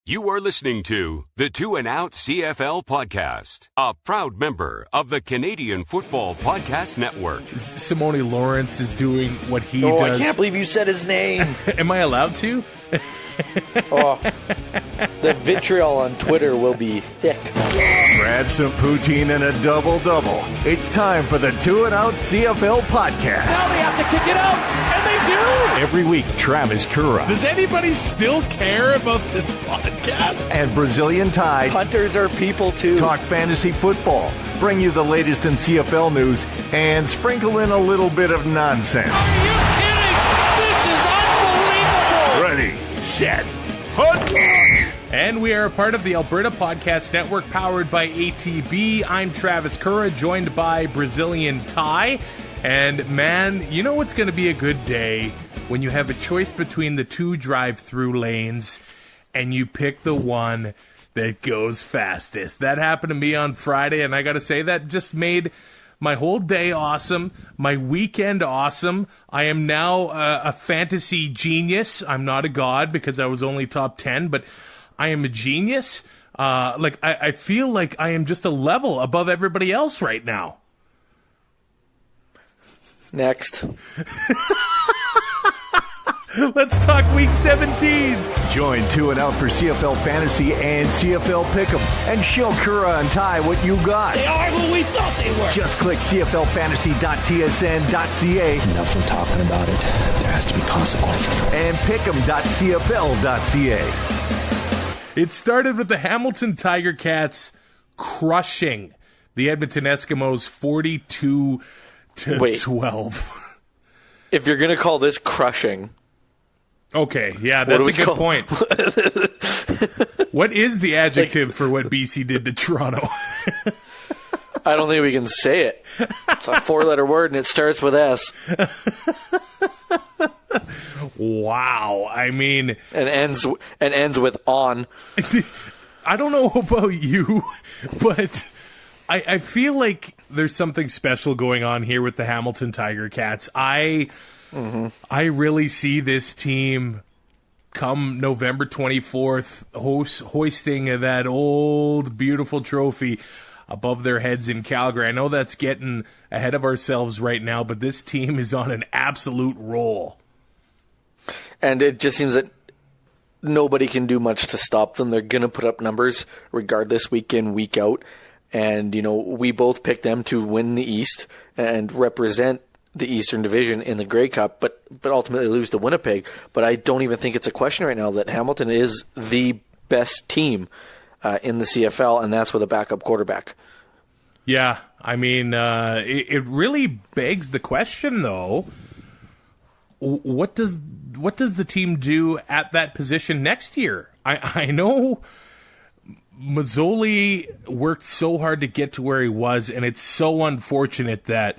You are listening to the 2 and Out CFL podcast, a proud member of the Canadian Football Podcast Network. Simone Lawrence is doing what he does. I can't believe you said his name. Am I allowed to? The vitriol on Twitter will be thick. Grab some poutine and a double-double. It's time for the 2 and Out CFL podcast. Now they have to kick it out, and they do! Every week, Travis Currah. Does anybody still care about this podcast? And Brazilian Ty. Hunters are people, too. Talk fantasy football, bring you the latest in CFL news, and sprinkle in a little bit of nonsense. Are you kidding? This is unbelievable! Ready, set, hunt! And we are a part of the Alberta Podcast Network, powered by ATB. I'm Travis Currah, joined by Brazilian Ty. And man, you know what's going to be a good day when you have a choice between the two drive-through lanes and you pick the one that goes fastest. That happened to me on Friday, and I got to say, that just made my whole day awesome, my weekend awesome. I am now a fantasy genius. I'm not a god because I was only top 10, but I am a genius. I feel like I am just a level above everybody else right now. Next. Let's talk week 17. Join 2 and Out for CFL Fantasy and CFL Pick'em, and show Currah and Ty what you got. They are who we thought they were! Just click cflfantasy.tsn.ca Enough from talking about it. There has to be consequences. and pick'em.cfl.ca. It started with the Hamilton Tiger Cats crushing the Edmonton Eskimos 42-12. If you're going to call this crushing... Okay, yeah, that's a good point. What is the adjective for what BC did to Toronto? I don't think we can say it. It's a 4-letter word, and it starts with S. Wow, I mean... And ends with on. I don't know about you, but I feel like there's something special going on here with the Hamilton Tiger Cats. I really see this team come November 24th hoisting that old, beautiful trophy above their heads in Calgary. I know that's getting ahead of ourselves right now, but this team is on an absolute roll. And it just seems that nobody can do much to stop them. They're going to put up numbers regardless, week in, week out. And, you know, we both picked them to win the East and represent the Eastern Division in the Grey Cup, but ultimately lose to Winnipeg. But I don't even think it's a question right now that Hamilton is the best team in the CFL, and that's with a backup quarterback. Yeah, I mean, it really begs the question, though. What does the team do at that position next year? I know Mazzoli worked so hard to get to where he was, and it's so unfortunate that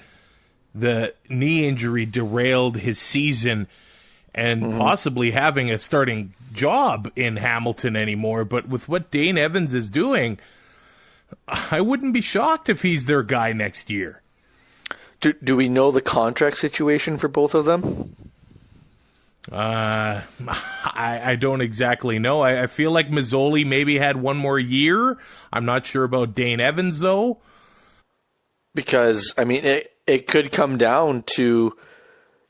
the knee injury derailed his season and possibly having a starting job in Hamilton anymore. But with what Dane Evans is doing, I wouldn't be shocked if he's their guy next year. Do we know the contract situation for both of them? I don't exactly know. I feel like Mazzoli maybe had one more year. I'm not sure about Dane Evans, though. Because, I mean, it could come down to,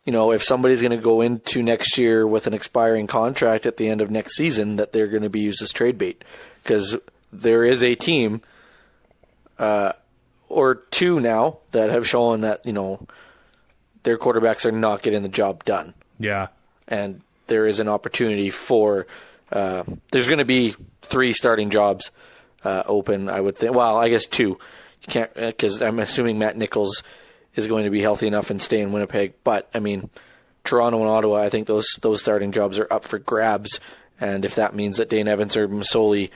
you know, if somebody's going to go into next year with an expiring contract at the end of next season, that they're going to be used as trade bait. Because there is a team, or two now, that have shown that, you know, their quarterbacks are not getting the job done. Yeah. And there is an opportunity for, there's going to be 3 starting jobs open, I would think. Well, I guess 2. You can't, because I'm assuming Matt Nichols is going to be healthy enough and stay in Winnipeg. But, I mean, Toronto and Ottawa, I think those starting jobs are up for grabs. And if that means that Dane Evans or Mazzoli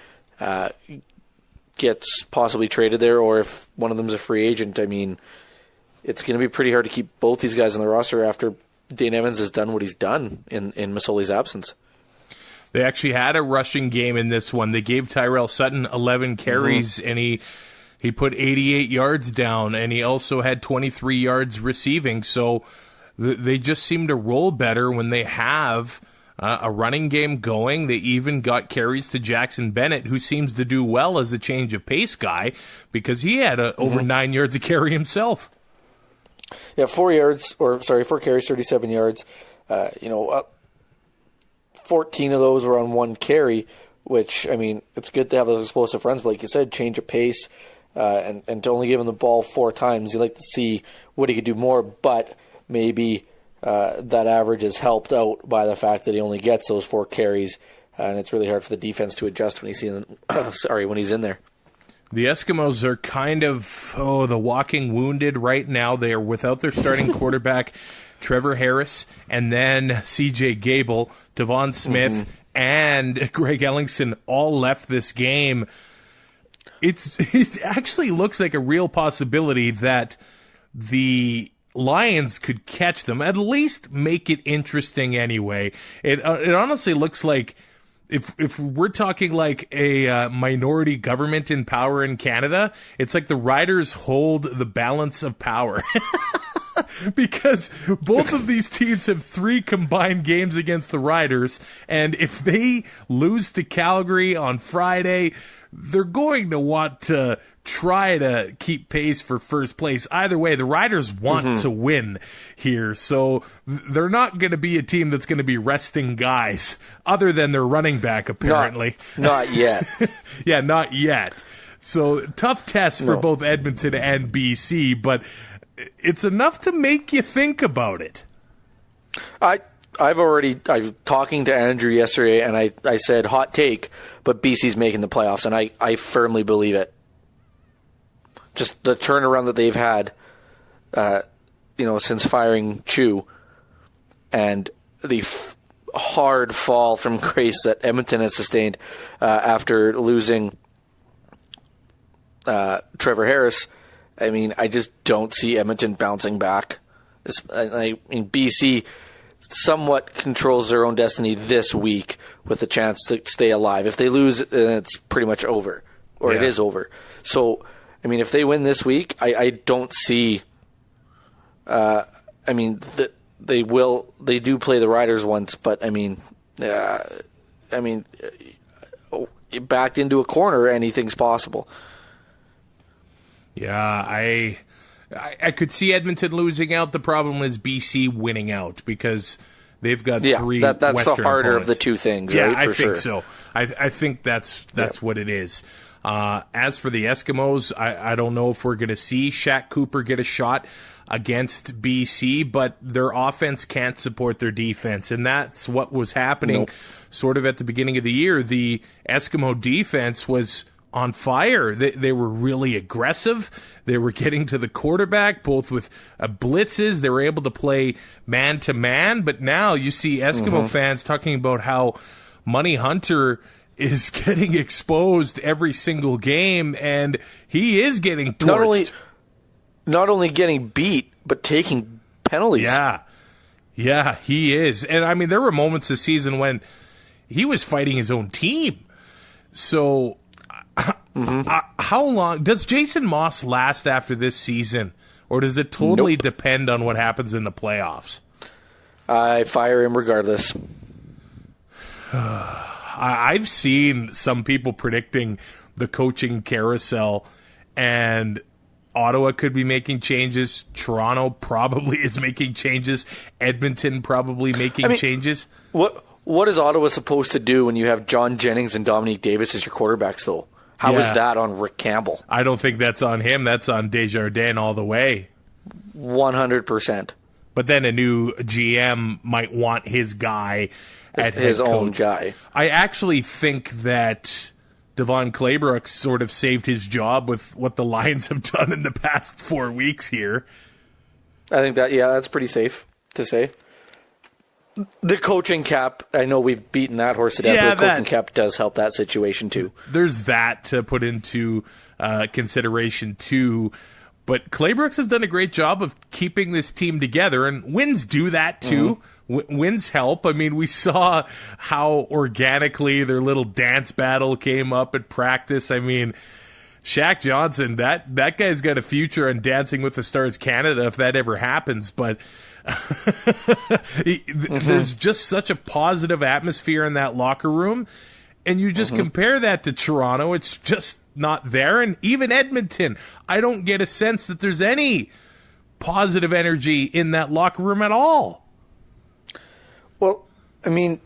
gets possibly traded there, or if one of them's a free agent, I mean, it's going to be pretty hard to keep both these guys on the roster after Dane Evans has done what he's done in Mazzoli's absence. They actually had a rushing game in this one. They gave Tyrell Sutton 11 carries, and he put 88 yards down, and he also had 23 yards receiving. So they just seem to roll better when they have a running game going. They even got carries to Jackson Bennett, who seems to do well as a change of pace guy because he had over 9 yards a carry himself. Yeah, 4 carries, 37 yards. 14 of those were on one carry, which, I mean, it's good to have those explosive runs, but like you said, change of pace, and to only give him the ball 4 times, you'd like to see what he could do more, but maybe that average is helped out by the fact that he only gets those 4 carries, and it's really hard for the defense to adjust when he's in there. The Eskimos are kind of the walking wounded right now. They are without their starting quarterback, Trevor Harris, and then C.J. Gable, Devon Smith, and Greg Ellingson all left this game. It actually looks like a real possibility that the Lions could catch them, at least make it interesting anyway. It honestly looks like if we're talking like a minority government in power in Canada, it's like the Riders hold the balance of power. Because both of these teams have 3 combined games against the Riders, and if they lose to Calgary on Friday, they're going to want to try to keep pace for first place. Either way, the Riders want to win here, so they're not going to be a team that's going to be resting guys, other than their running back, apparently. Not yet. Yeah, not yet. So, tough test for both Edmonton and BC, but it's enough to make you think about it. I was talking to Andrew yesterday, and I said hot take, but BC's making the playoffs, and I firmly believe it. Just the turnaround that they've had, since firing Chu, and the hard fall from grace that Edmonton has sustained after losing Trevor Harris. I mean, I just don't see Edmonton bouncing back. BC somewhat controls their own destiny this week with a chance to stay alive. If they lose, it's pretty much over, or it is over. So, I mean, if they win this week, I don't see. They do play the Riders once, but backed into a corner, anything's possible. Yeah, I could see Edmonton losing out. The problem is BC winning out because they've got 3 that's Western the harder opponents. of the two things, yeah, right? I think so. I think that's what it is. As for the Eskimos, I don't know if we're going to see Shaq Cooper get a shot against BC, but their offense can't support their defense, and that's what was happening sort of at the beginning of the year. The Eskimo defense was on fire. They were really aggressive. They were getting to the quarterback, both with blitzes. They were able to play man-to-man, but now you see Eskimo fans talking about how Money Hunter is getting exposed every single game, and he is getting torched. Not only getting beat, but taking penalties. Yeah, he is. And, I mean, there were moments this season when he was fighting his own team. So how long does Jason Moss last after this season, or does it totally depend on what happens in the playoffs? I fire him regardless. I've seen some people predicting the coaching carousel, and Ottawa could be making changes. Toronto probably is making changes. Edmonton probably making changes. What is Ottawa supposed to do when you have John Jennings and Dominique Davis as your quarterbacks, though? How is that on Rick Campbell? I don't think that's on him. That's on Desjardins all the way. 100%. But then a new GM might want his guy at his head own coach. guy. I actually think that Devon Claybrook sort of saved his job with what the Lions have done in the past 4 weeks here. I think that's pretty safe to say. The coaching cap, I know we've beaten that horse to death, but the coaching cap does help that situation too. There's that to put into consideration too. But Claybrooks has done a great job of keeping this team together, and wins do that too. Wins help. I mean, we saw how organically their little dance battle came up at practice. I mean, Shaq Johnson, that guy's got a future in Dancing with the Stars Canada if that ever happens. But There's just such a positive atmosphere in that locker room. And you just compare that to Toronto, it's just not there. And even Edmonton, I don't get a sense that there's any positive energy in that locker room at all. Well, I mean,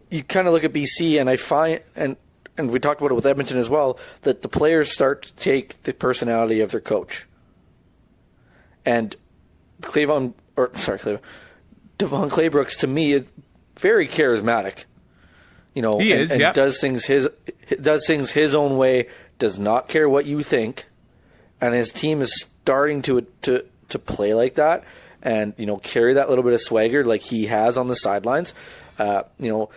you kind of look at BC, and I find, and we talked about it with Edmonton as well, that the players start to take the personality of their coach. And Devon Claybrooks, to me, is very charismatic. You know, he is, yep. does things his own way, does not care what you think, and his team is starting to play like that, and you know, carry that little bit of swagger like he has on the sidelines. You know,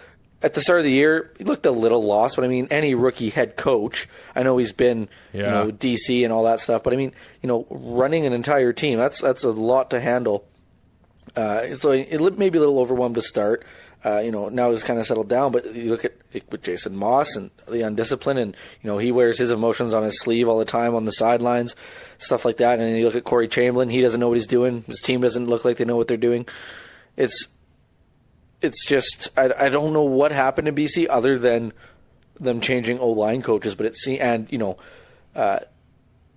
at the start of the year, he looked a little lost, but I mean, any rookie head coach, I know he's been you know, DC and all that stuff, but I mean, you know, running an entire team, that's a lot to handle. So it may be a little overwhelmed to start. You know, now he's kind of settled down, but you look at with Jason Moss and the undisciplined, and you know, he wears his emotions on his sleeve all the time on the sidelines, stuff like that. And then you look at Corey Chamberlain, he doesn't know what he's doing. His team doesn't look like they know what they're doing. It's just I don't know what happened to BC other than them changing O-line coaches, but and you know,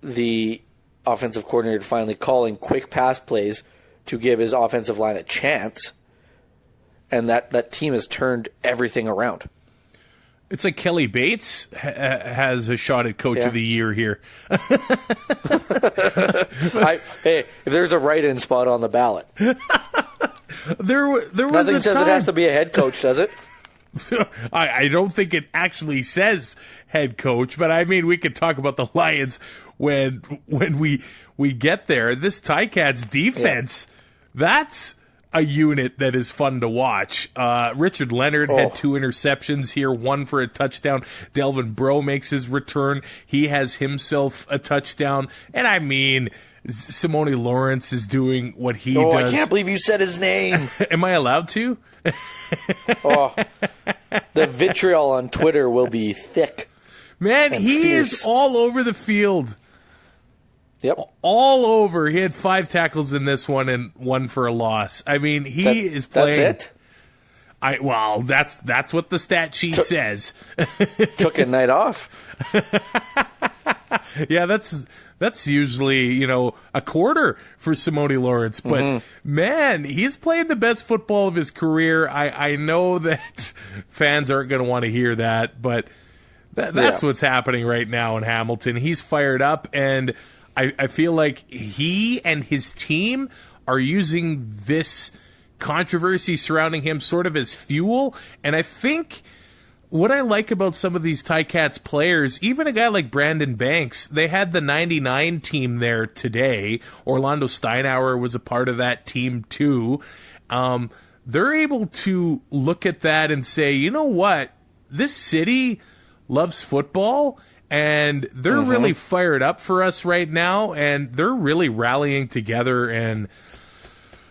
the offensive coordinator finally calling quick pass plays to give his offensive line a chance. And that team has turned everything around. It's like Kelly Bates has a shot at Coach of the Year here. Hey, if there's a write-in spot on the ballot. there was Nothing says it has to be a head coach, does it? I don't think it actually says head coach, but I mean, we could talk about the Lions when we get there. This Ticats defense, that's a unit that is fun to watch. Richard Leonard had 2 interceptions here, 1 for a touchdown. Delvin Breaux makes his return. He has himself a touchdown. And I mean, Simone Lawrence is doing what he does. I can't believe you said his name. Am I allowed to? The vitriol on Twitter will be thick. Man, he fierce. is all over the field. Yep. All over. He had 5 tackles in this one and 1 for a loss. I mean, he is playing. That's it? Well, that's what the stat sheet says. Took a night off. Yeah, that's usually, you know, a quarter for Simone Lawrence. But, man, he's playing the best football of his career. I know that fans aren't going to want to hear that, but that's what's happening right now in Hamilton. He's fired up, and I feel like he and his team are using this controversy surrounding him sort of as fuel. And I think what I like about some of these Ticats players, even a guy like Brandon Banks, they had the 99 team there today. Orlando Steinauer was a part of that team too. They're able to look at that and say, you know what? This city loves football, and they're really fired up for us right now, and they're really rallying together. And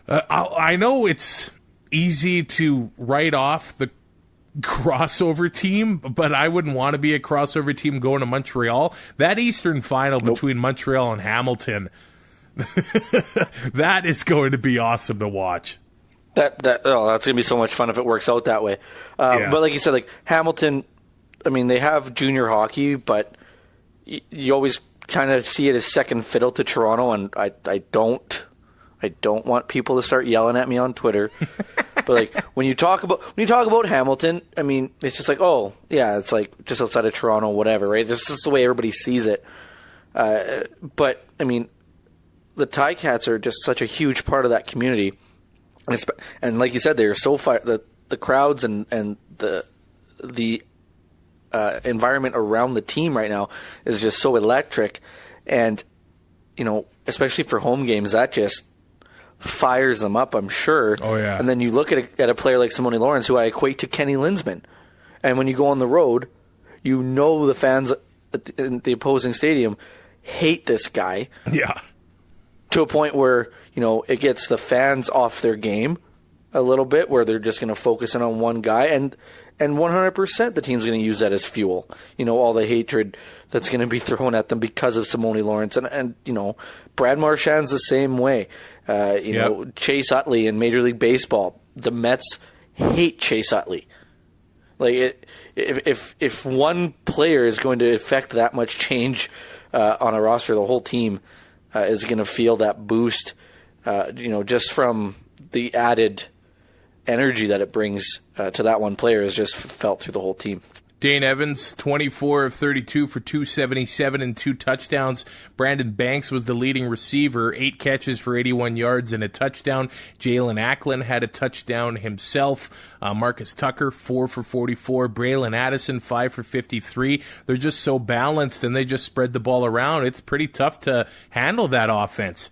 I know it's easy to write off the crossover team, but I wouldn't want to be a crossover team going to Montreal. That Eastern final between Montreal and Hamilton, that is going to be awesome to watch. That's going to be so much fun if it works out that way. But like you said, like Hamilton, I mean, they have junior hockey, but you always kind of see it as second fiddle to Toronto, and I don't want people to start yelling at me on Twitter. But like when you talk about Hamilton, I mean, it's just like, oh yeah, it's like just outside of Toronto, whatever, right? This is just the way everybody sees it. But I mean, the Ticats are just such a huge part of that community, and like you said, they're so the crowds and the environment around the team right now is just so electric, and you know, especially for home games, that just fires them up, I'm sure. Oh yeah. And then you look at a player like Simone Lawrence, who I equate to Kenny Linsman, and when you go on the road, you know the fans in the opposing stadium hate this guy. Yeah. To a point where, you know, it gets the fans off their game a little bit, where they're just going to focus in on one guy, and 100% the team's going to use that as fuel. You know, all the hatred that's going to be thrown at them because of Simone Lawrence, and you know, Brad Marchand's the same way. Chase Utley in Major League Baseball. The Mets hate Chase Utley. Like, if one player is going to affect that much change on a roster, the whole team is going to feel that boost, just from the added energy that it brings to that one player is just felt through the whole team. Dane Evans, 24 of 32 for 277 and 2 touchdowns. Brandon Banks was the leading receiver, 8 catches for 81 yards and a touchdown. Jalen Acklin had a touchdown himself. Marcus Tucker, 4 for 44. Braylon Addison, 5 for 53. They're just so balanced, and they just spread the ball around. It's pretty tough to handle that offense.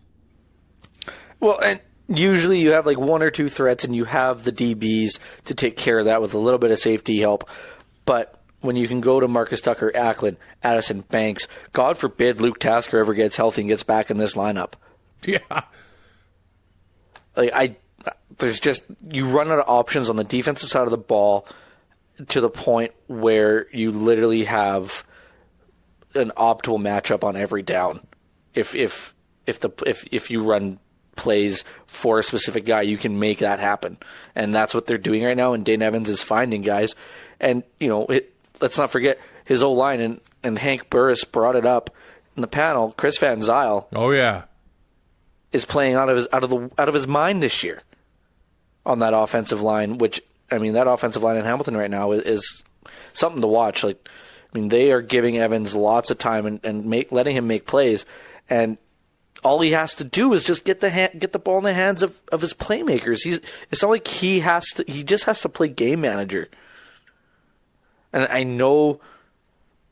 Well, and usually you have like 1 or 2 threats, and you have the DBs to take care of that with a little bit of safety help. But when you can go to Marcus Tucker, Acklin, Addison, Banks, God forbid Luke Tasker ever gets healthy and gets back in this lineup. Yeah. There's just, you run out of options on the defensive side of the ball to the point where you literally have an optimal matchup on every down. If you run plays for a specific guy, you can make that happen. And that's what they're doing right now, and Dane Evans is finding guys. And, let's not forget his O-line, and Hank Burris brought it up in the panel. Chris Van Zyl, oh yeah, is playing out of his mind this year on that offensive line. Which, that offensive line in Hamilton right now is something to watch. They are giving Evans lots of time and letting him make plays, and all he has to do is just get the ball in the hands of his playmakers. It's not like he just has to play game manager. And I know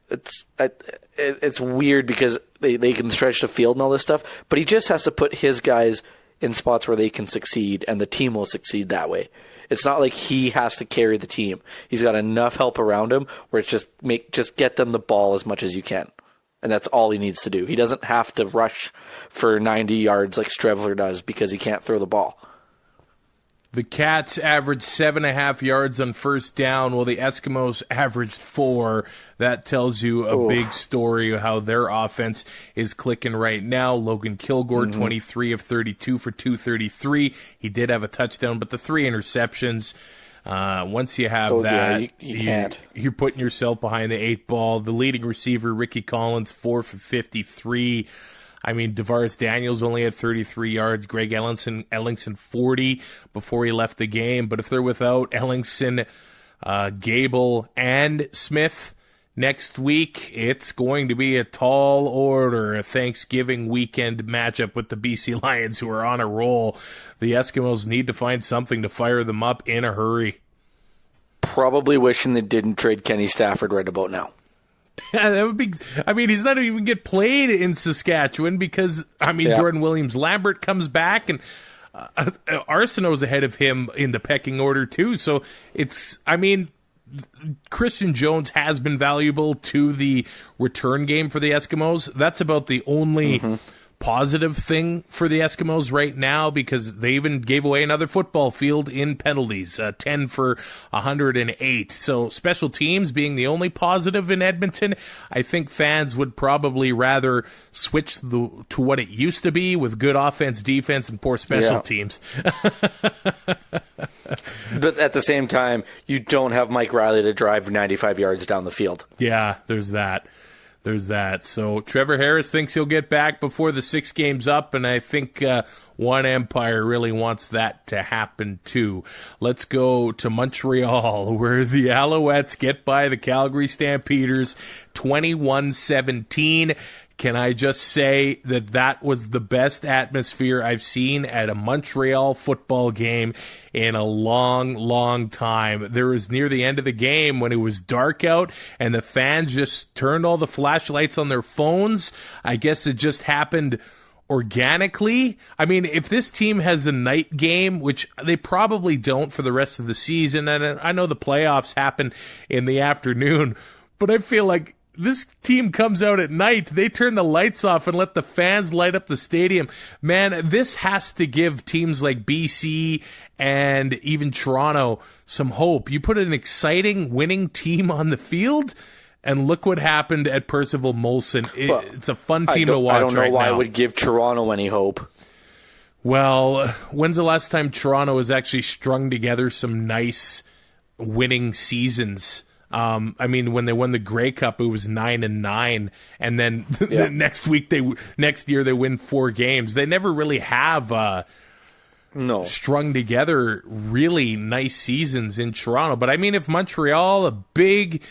it's weird because they can stretch the field and all this stuff, but he just has to put his guys in spots where they can succeed, and the team will succeed that way. It's not like he has to carry the team. He's got enough help around him where it's just get them the ball as much as you can. And that's all he needs to do. He doesn't have to rush for 90 yards like Strevler does because he can't throw the ball. The Cats averaged 7.5 yards on first down, while the Eskimos averaged 4. That tells you a big story of how their offense is clicking right now. Logan Kilgore, 23 of 32 for 233. He did have a touchdown, but the 3 interceptions, once you have that, yeah, you can't. You're putting yourself behind the 8 ball. The leading receiver, Ricky Collins, 4 for 53. DeVaris Daniels only had 33 yards. Greg Ellingson 40 before he left the game. But if they're without Ellingson, Gable, and Smith next week, it's going to be a tall order, a Thanksgiving weekend matchup with the BC Lions, who are on a roll. The Eskimos need to find something to fire them up in a hurry. Probably wishing they didn't trade Kenny Stafford right about now. Yeah, that would be. He's not even get played in Saskatchewan because Jordan Williams-Lambert comes back, and Arsenault's ahead of him in the pecking order too. So it's. Christian Jones has been valuable to the return game for the Eskimos. That's about the only positive thing for the Eskimos right now, because they even gave away another football field in penalties, 10 for 108. So special teams being the only positive in Edmonton, I think fans would probably rather switch to what it used to be with good offense, defense, and poor special teams. But at the same time, you don't have Mike Riley to drive 95 yards down the field. Yeah, there's that. So Trevor Harris thinks he'll get back before the 6 games up, and I think One Empire really wants that to happen too. Let's go to Montreal, where the Alouettes get by the Calgary Stampeders 21-17. Can I just say that was the best atmosphere I've seen at a Montreal football game in a long, long time. There was near the end of the game when it was dark out and the fans just turned all the flashlights on their phones. I guess it just happened organically. If this team has a night game, which they probably don't for the rest of the season, and I know the playoffs happen in the afternoon, but I feel like this team comes out at night, they turn the lights off and let the fans light up the stadium. Man, this has to give teams like BC and even Toronto some hope. You put an exciting winning team on the field, and look what happened at Percival Molson. It's a fun team to watch right now. I don't know why it would give Toronto any hope. Well, when's the last time Toronto has actually strung together some nice winning seasons? I mean, when they won the Grey Cup, it was 9-9, and then the next year they win 4 games. They never really have strung together really nice seasons in Toronto. But I mean, if Montreal, a big,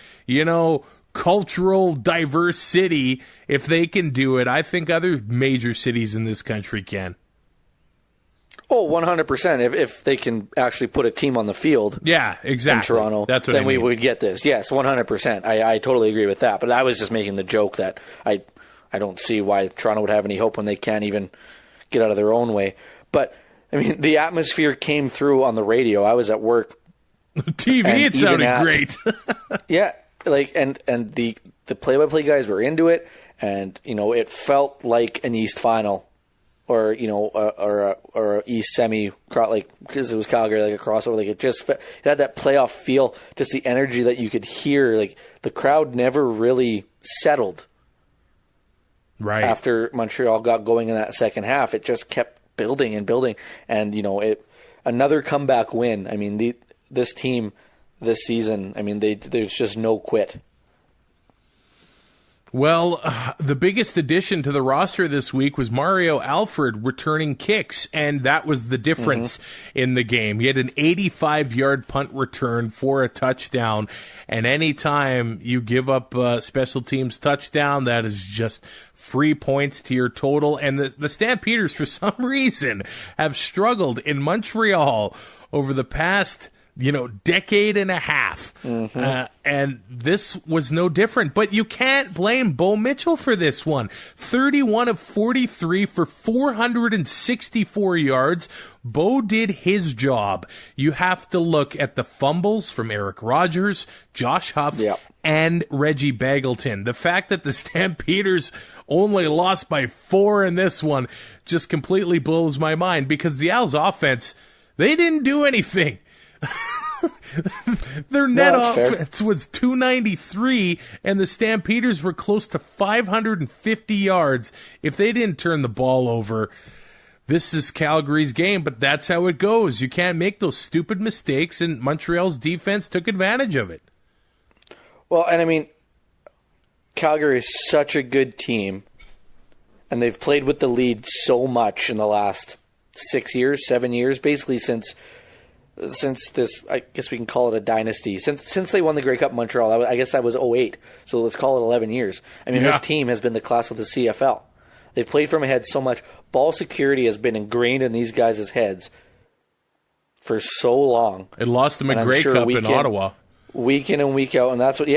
cultural, diverse city, if they can do it, I think other major cities in this country can. Oh, 100%. If they can actually put a team on the field, yeah, exactly. In Toronto, that's what then I mean. We would get this. Yes, 100%. I totally agree with that. But I was just making the joke that I don't see why Toronto would have any hope when they can't even get out of their own way. But I mean, the atmosphere came through on the radio. I was at work. TV, it sounded great. Yeah, and the play-by-play guys were into it, and it felt like an East final. Or or a East semi, because it was Calgary, like a crossover. It had that playoff feel, just the energy that you could hear. Like the crowd never really settled. Right after Montreal got going in that second half, it just kept building and building, and another comeback win. I mean, this team this season. I mean, there's just no quit. Well, the biggest addition to the roster this week was Mario Alford returning kicks, and that was the difference in the game. He had an 85-yard punt return for a touchdown, and anytime you give up a special teams touchdown, that is just free points to your total. And the Stampeders, for some reason, have struggled in Montreal over the past decade and a half. And this was no different. But you can't blame Bo Mitchell for this one. 31 of 43 for 464 yards. Bo did his job. You have to look at the fumbles from Eric Rogers, Josh Huff, and Reggie Bagleton. The fact that the Stampeders only lost by 4 in this one just completely blows my mind, because the Owls offense, they didn't do anything. Their net offense was 293, and the Stampeders were close to 550 yards. If they didn't turn the ball over, this is Calgary's game, but that's how it goes. You can't make those stupid mistakes, and Montreal's defense took advantage of it. Well, and I mean, Calgary is such a good team, and they've played with the lead so much in the last 7 years, basically since this, I guess we can call it a dynasty. Since they won the Grey Cup in Montreal, I guess that was 2008, so let's call it 11 years. I mean, This team has been the class of the CFL. They've played from ahead so much. Ball security has been ingrained in these guys' heads for so long. It lost them a Grey Cup in Ottawa. Week in and week out, and that's what,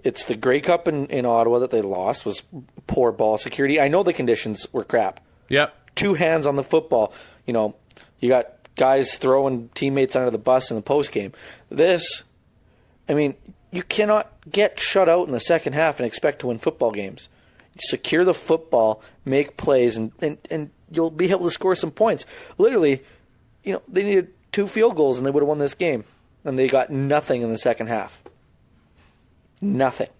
it's the Grey Cup in Ottawa that they lost, was poor ball security. I know the conditions were crap. Yep. 2 hands on the football. You got guys throwing teammates under the bus in the postgame. You cannot get shut out in the second half and expect to win football games. Secure the football, make plays, and you'll be able to score some points. Literally, they needed 2 field goals and they would have won this game. And they got nothing in the second half. Nothing.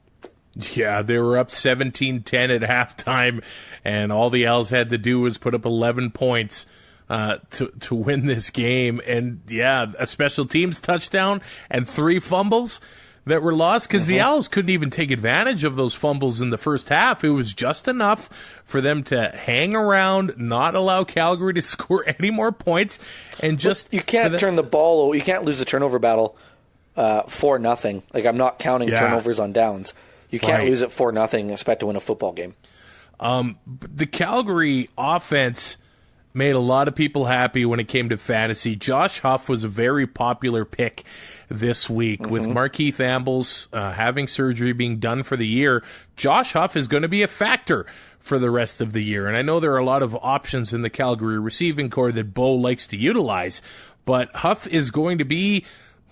Yeah, they were up 17-10 at halftime, and all the Owls had to do was put up 11 points to win this game. And a special teams touchdown and 3 fumbles that were lost, because the Owls couldn't even take advantage of those fumbles in the first half. It was just enough for them to hang around, not allow Calgary to score any more points, and just you can't turn the ball. You can't lose the turnover battle 4-0. Like, I'm not counting turnovers on downs. You can't lose it 4-0 and expect to win a football game. The Calgary offense made a lot of people happy when it came to fantasy. Josh Huff was a very popular pick this week. With Markeith Ambles having surgery, being done for the year. Josh Huff is going to be a factor for the rest of the year. And I know there are a lot of options in the Calgary receiving core that Bo likes to utilize, but Huff is going to be...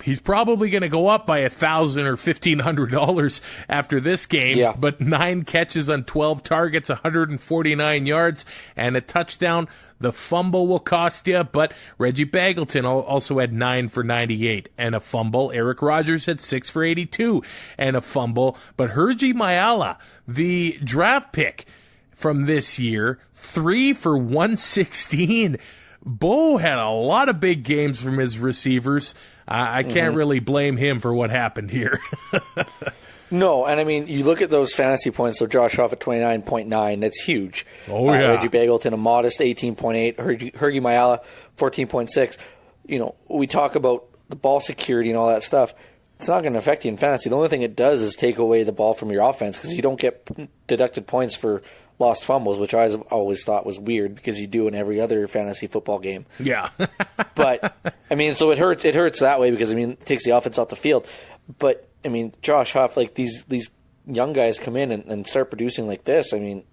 He's probably going to go up by $1,000 or $1,500 after this game, but 9 catches on 12 targets, 149 yards, and a touchdown. The fumble will cost you, but Reggie Bagleton also had 9 for 98 and a fumble. Eric Rogers had 6 for 82 and a fumble. But Hergy Mayala, the draft pick from this year, 3 for 116. Bo had a lot of big games from his receivers. I can't really blame him for what happened here. No, and I mean, you look at those fantasy points, so Josh Huff at 29.9, that's huge. Oh, yeah. Reggie Bagleton, a modest 18.8. Hergy Mayala, 14.6. You know, we talk about the ball security and all that stuff. It's not going to affect you in fantasy. The only thing it does is take away the ball from your offense because you don't get deducted points for lost fumbles, which I always thought was weird because you do in every other fantasy football game. Yeah. But, I mean, so it hurts that way because, I mean, it takes the offense off the field. But, I mean, Josh Huff, like these young guys come in and start producing like this. I mean,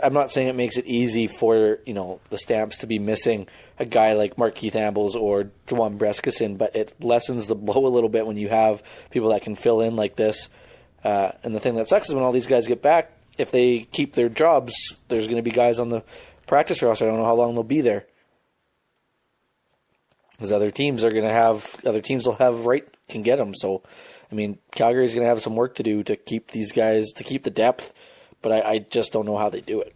I'm not saying it makes it easy for, you know, the Stamps to be missing a guy like Markeith Ambles or Juwan Breskison, but it lessens the blow a little bit when you have people that can fill in like this. And the thing that sucks is when all these guys get back, if they keep their jobs, there's going to be guys on the practice roster. I don't know how long they'll be there. Because other teams will can get them. So, I mean, Calgary's going to have some work to do to keep these guys, to keep the depth. But I just don't know how they do it.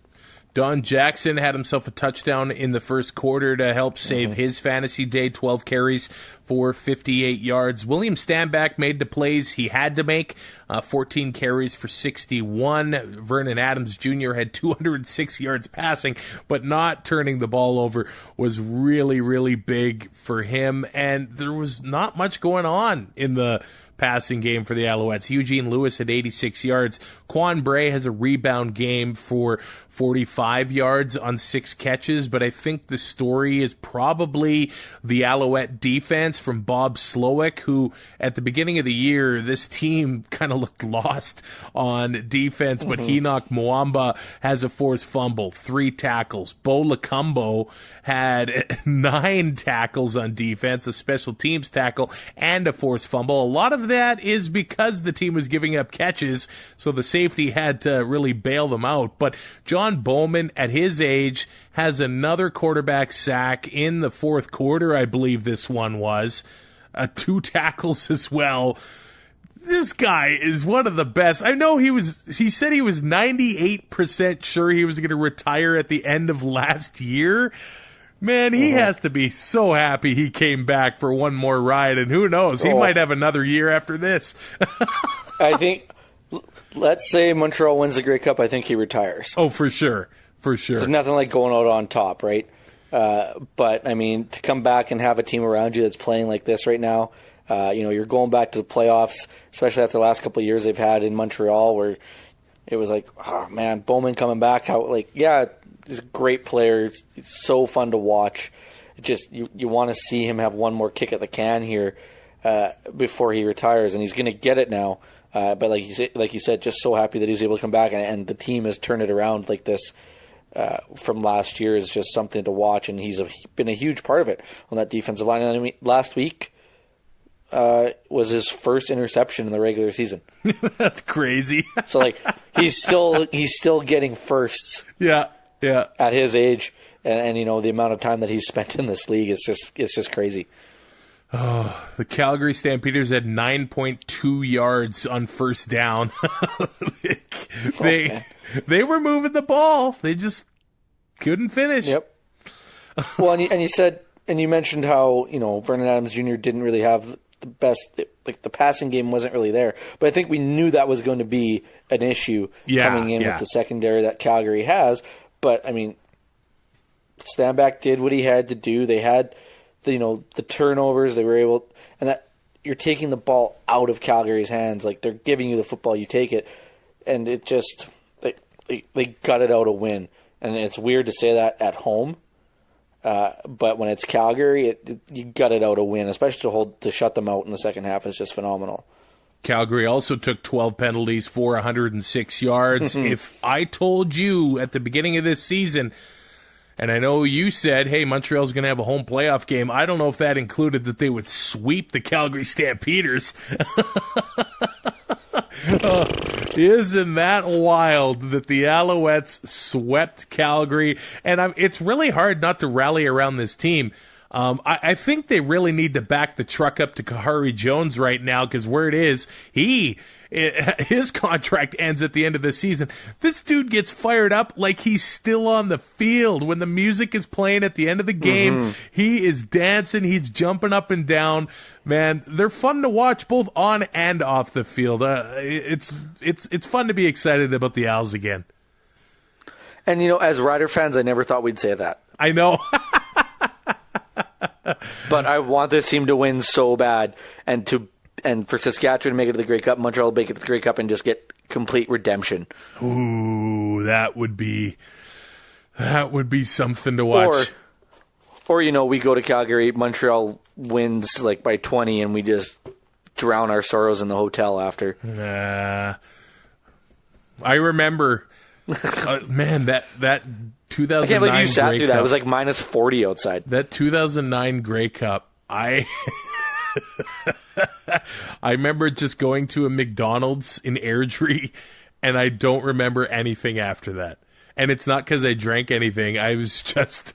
Don Jackson had himself a touchdown in the first quarter to help save his fantasy day, 12 carries for 58 yards. William Stanback made the plays he had to make, 14 carries for 61. Vernon Adams Jr. had 206 yards passing, but not turning the ball over was really, really big for him. And there was not much going on in the passing game for the Alouettes. Eugene Lewis had 86 yards. Quan Bray has a rebound game for 45 yards on 6 catches, but I think the story is probably the Alouette defense from Bob Slowick, who at the beginning of the year, this team kind of looked lost on defense, but Enoch Mwamba has a forced fumble, 3 tackles. Bo Lacumbo had 9 tackles on defense, a special teams tackle, and a forced fumble. A lot of that is because the team was giving up catches, so the safety had to really bail them out. But John Bowman, at his age, has another quarterback sack in the fourth quarter, I believe this one was. 2 tackles as well. This guy is one of the best. I know he said he was 98% sure he was going to retire at the end of last year. Man, he has to be so happy he came back for one more ride, and who knows, he might have another year after this. I think, let's say Montreal wins the Grey Cup, I think he retires. Oh, for sure. For sure. There's nothing like going out on top, right? But, I mean, to come back and have a team around you that's playing like this right now, you're going back to the playoffs, especially after the last couple of years they've had in Montreal where it was like, oh, man, Bowman coming back, he's a great player. It's so fun to watch. It just you want to see him have one more kick at the can here before he retires, and he's going to get it now. But like you said, just so happy that he's able to come back, and the team has turned it around like this from last year is just something to watch, and he's been a huge part of it on that defensive line. And I mean, last week was his first interception in the regular season. That's crazy. So he's still getting firsts. Yeah. At his age, and the amount of time that he's spent in this league, it's just crazy. Oh, the Calgary Stampeders had 9.2 yards on first down. They were moving the ball. They just couldn't finish. Yep. Well, and you mentioned how Vernon Adams Jr. didn't really have the best. Like the passing game wasn't really there, but I think we knew that was going to be an issue coming in with the secondary that Calgary has. But, I mean, Stanback did what he had to do. They had, the turnovers. They were able – and that you're taking the ball out of Calgary's hands. Like, they're giving you the football. You take it. And it just – they gutted out a win. And it's weird to say that at home. But when it's Calgary, you gutted out a win, especially to shut them out in the second half is just phenomenal. Calgary also took 12 penalties for 106 yards. If I told you at the beginning of this season, and I know you said, hey, Montreal's going to have a home playoff game, I don't know if that included that they would sweep the Calgary Stampeders. Isn't that wild that the Alouettes swept Calgary? And it's really hard not to rally around this team. I think they really need to back the truck up to Kahari Jones right now because where it is, he his contract ends at the end of the season. This dude gets fired up like he's still on the field. When the music is playing at the end of the game, he is dancing, he's jumping up and down. Man, they're fun to watch both on and off the field. It's fun to be excited about the Als again. And, as Rider fans, I never thought we'd say that. I know. But I want this team to win so bad, and for Saskatchewan to make it to the Grey Cup, Montreal to make it to the Grey Cup, and just get complete redemption. Ooh, that would be something to watch. Or we go to Calgary, Montreal wins like by 20, and we just drown our sorrows in the hotel after. I remember, man, that 2009 I can't believe you sat Grey through Cup, that. It was like minus 40 outside. That 2009 Grey Cup, I remember just going to a McDonald's in Airdrie, and I don't remember anything after that. And it's not because I drank anything. I was just...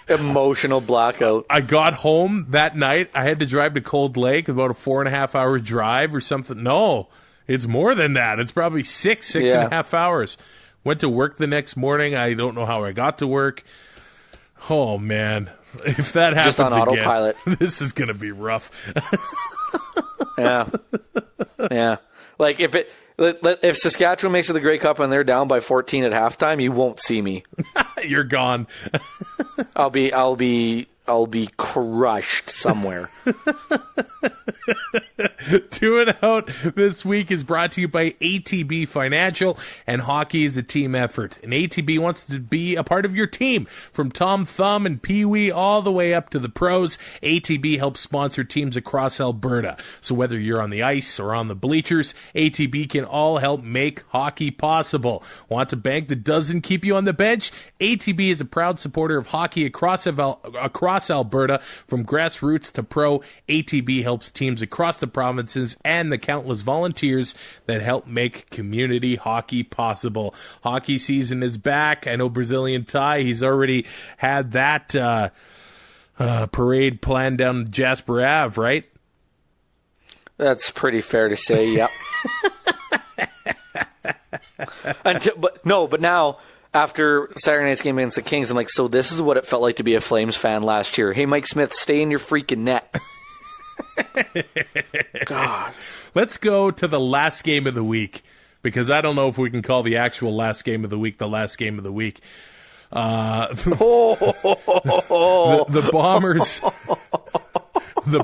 Emotional blackout. I got home that night. I had to drive to Cold Lake, about a 4.5-hour drive or something. No, it's more than that. It's probably six and a half hours. Went to work the next morning. I don't know how I got to work. Oh, man. If that happens just on again, autopilot. This is going to be rough. Yeah. Like, if Saskatchewan makes it to the Grey Cup and they're down by 14 at halftime, you won't see me. You're gone. I'll be crushed somewhere. Two and Out this week is brought to you by ATB Financial, and hockey is a team effort. And ATB wants to be a part of your team. From Tom Thumb and Pee Wee all the way up to the pros, ATB helps sponsor teams across Alberta. So whether you're on the ice or on the bleachers, ATB can all help make hockey possible. Want a bank that doesn't keep you on the bench? ATB is a proud supporter of hockey across Alberta. From grassroots to pro, ATB helps teams across the provinces and the countless volunteers that help make community hockey possible. Hockey season is back. I know Brazilian Ty, he's already had that parade planned down Jasper Ave, right? That's pretty fair to say, yep. But now, after Saturday night's game against the Kings, I'm like, so this is what it felt like to be a Flames fan last year. Hey, Mike Smith, stay in your freaking net. God. Let's go to the last game of the week, because I don't know if we can call the actual last game of the week the last game of the week. The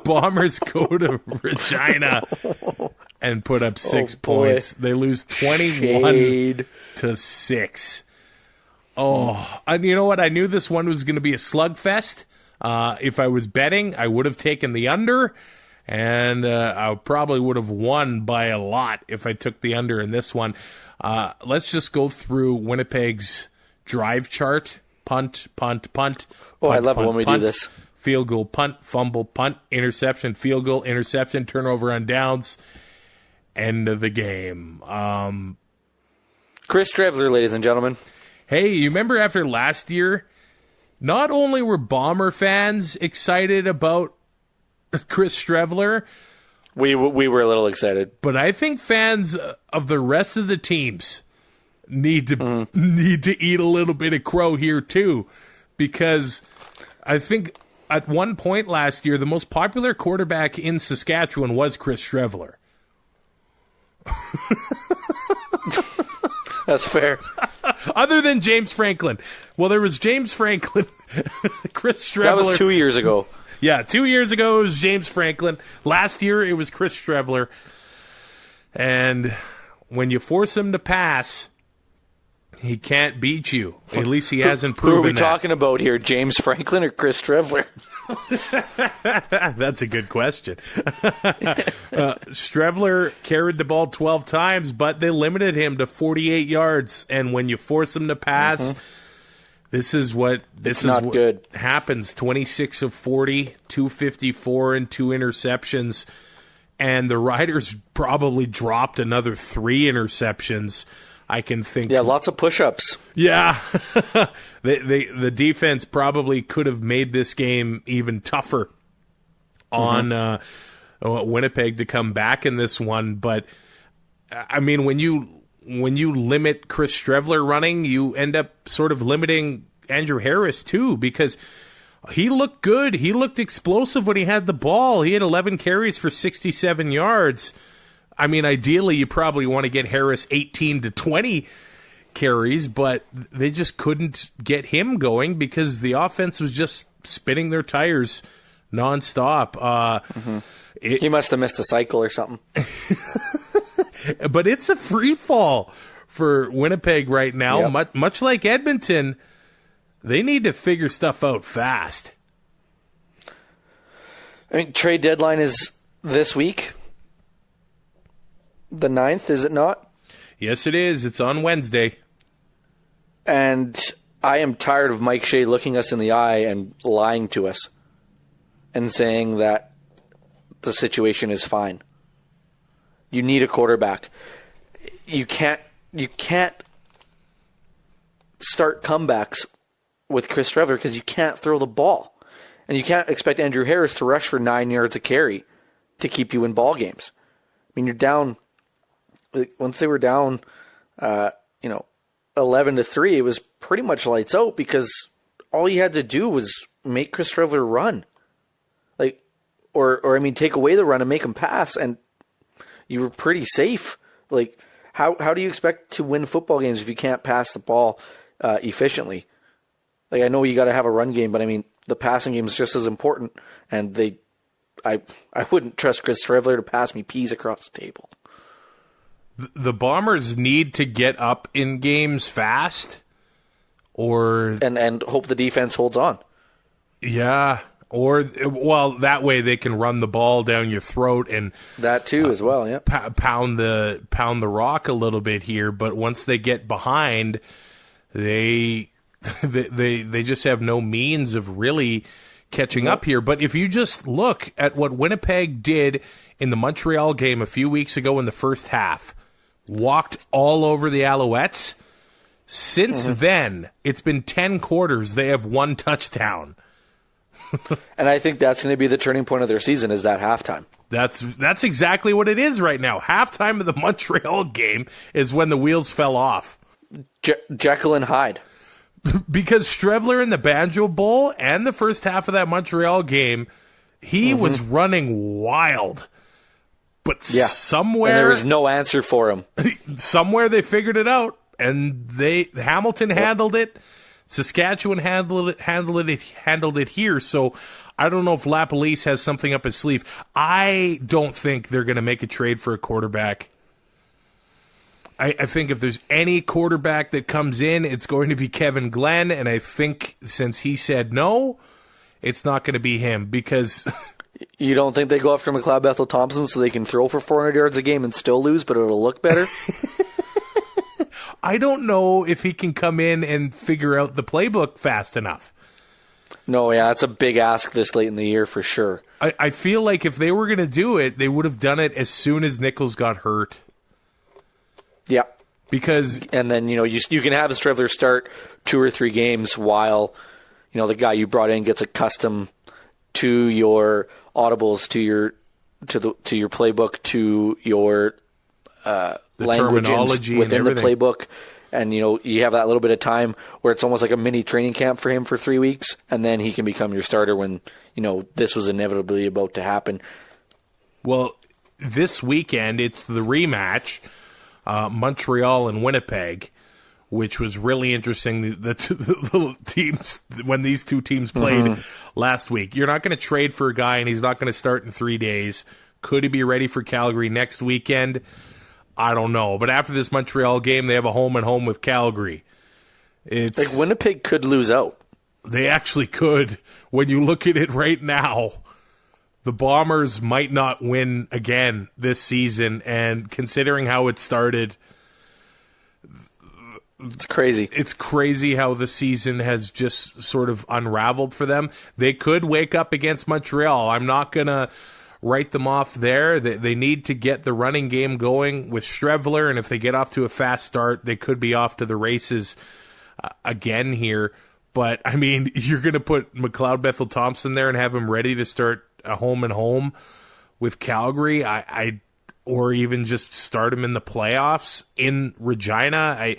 Bombers go to Regina and put up 6 points. They lose 21-6. Oh, and you know what? I knew this one was going to be a slugfest. If I was betting, I would have taken the under, and I probably would have won by a lot if I took the under in this one. Let's just go through Winnipeg's drive chart. Punt, punt, punt. Oh, punt, I love punt, it when we punt, do this. Field goal, punt, fumble, punt, interception, field goal, interception, turnover on downs. End of the game. Chris Streveler, ladies and gentlemen. Hey, you remember after last year, not only were Bomber fans excited about Chris Streveler, we were a little excited, but I think fans of the rest of the teams need to eat a little bit of crow here too, because I think at one point last year the most popular quarterback in Saskatchewan was Chris Streveler. That's fair. Other than James Franklin. Well, there was James Franklin, Chris Streveler. That was 2 years ago. Yeah, 2 years ago it was James Franklin. Last year it was Chris Streveler. And when you force him to pass, he can't beat you. At least he hasn't proven that. Who are we talking about here, James Franklin or Chris Streveler? That's a good question. Streveler carried the ball 12 times, but they limited him to 48 yards. And when you force him to pass, this is what good. happens. 26 of 40, 254, and 2 interceptions. And the Riders probably dropped another 3 interceptions. I can think. Yeah, lots of push-ups. Yeah. The defense probably could have made this game even tougher on Winnipeg to come back in this one. But I mean, when you limit Chris Streveler running, you end up sort of limiting Andrew Harris too, because he looked good. He looked explosive when he had the ball. He had 11 carries for 67 yards. I mean, ideally, you probably want to get Harris 18 to 20 carries, but they just couldn't get him going because the offense was just spinning their tires nonstop. He must have missed a cycle or something. But it's a free fall for Winnipeg right now. Yep. Much like Edmonton, they need to figure stuff out fast. I mean, trade deadline is this week. The 9th, is it not? Yes, it is. It's on Wednesday. And I am tired of Mike Shea looking us in the eye and lying to us and saying that the situation is fine. You need a quarterback. You can't start comebacks with Chris Streveler because you can't throw the ball. And you can't expect Andrew Harris to rush for 9 yards a carry to keep you in ball games. I mean, you're down. Once they were down, 11-3, it was pretty much lights out because all you had to do was make Chris Streveler run, or take away the run and make him pass, and you were pretty safe. Like, how do you expect to win football games if you can't pass the ball efficiently? Like, I know you got to have a run game, but I mean, the passing game is just as important, and I wouldn't trust Chris Streveler to pass me peas across the table. The Bombers need to get up in games fast, or and hope the defense holds on. Yeah, or that way they can run the ball down your throat and that too as well. Yeah, pound the rock a little bit here. But once they get behind, they just have no means of really catching up here. But if you just look at what Winnipeg did in the Montreal game a few weeks ago in the first half. Walked all over the Alouettes. Since then, it's been 10 quarters. They have one touchdown. And I think that's going to be the turning point of their season is that halftime. That's exactly what it is right now. Halftime of the Montreal game is when the wheels fell off. Jekyll and Hyde. Because Streveler in the Banjo Bowl and the first half of that Montreal game, he was running wild. But somewhere... And there was no answer for him. Somewhere they figured it out, and Hamilton handled it. Saskatchewan handled it here. So I don't know if LaPolice has something up his sleeve. I don't think they're going to make a trade for a quarterback. I think if there's any quarterback that comes in, it's going to be Kevin Glenn, and I think since he said no, it's not going to be him because... You don't think they go after McLeod Bethel Thompson so they can throw for 400 yards a game and still lose, but it'll look better? I don't know if he can come in and figure out the playbook fast enough. No, yeah, it's a big ask this late in the year for sure. I feel like if they were going to do it, they would have done it as soon as Nichols got hurt. Yeah. And then, you can have a Streveler start 2 or 3 games while, the guy you brought in gets accustomed to your audibles, to your playbook, to your language within the playbook, and you have that little bit of time where it's almost like a mini training camp for him for 3 weeks, and then he can become your starter when this was inevitably about to happen. Well, this weekend it's the rematch, Montreal and Winnipeg, which was really interesting. The teams, when these two teams played last week. You're not going to trade for a guy, and he's not going to start in 3 days. Could he be ready for Calgary next weekend? I don't know. But after this Montreal game, they have a home-and-home with Calgary. It's like Winnipeg could lose out. They actually could. When you look at it right now, the Bombers might not win again this season, and considering how it started... It's crazy. It's crazy how the season has just sort of unraveled for them. They could wake up against Montreal. I'm not going to write them off there. They need to get the running game going with Streveler, and if they get off to a fast start, they could be off to the races again here. But, I mean, you're going to put McLeod Bethel Thompson there and have him ready to start a home-and-home with Calgary. or even just start him in the playoffs in Regina.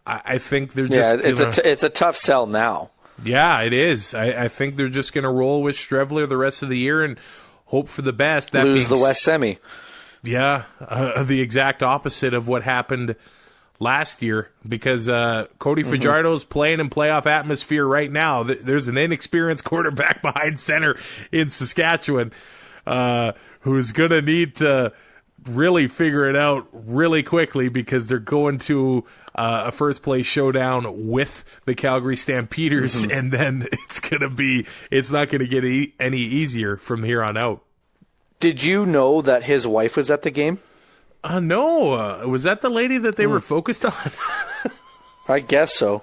I think they're just... it's a tough sell now. Yeah, it is. I think they're just going to roll with Strevler the rest of the year and hope for the best. Lose the West Semi. Yeah, the exact opposite of what happened last year, because Cody Fajardo's playing in playoff atmosphere right now. There's an inexperienced quarterback behind center in Saskatchewan who's going to need to really figure it out really quickly, because they're going to a first-place showdown with the Calgary Stampeders, and then it's not going to get any easier from here on out. Did you know that his wife was at the game? No. Was that the lady that they were focused on? I guess so.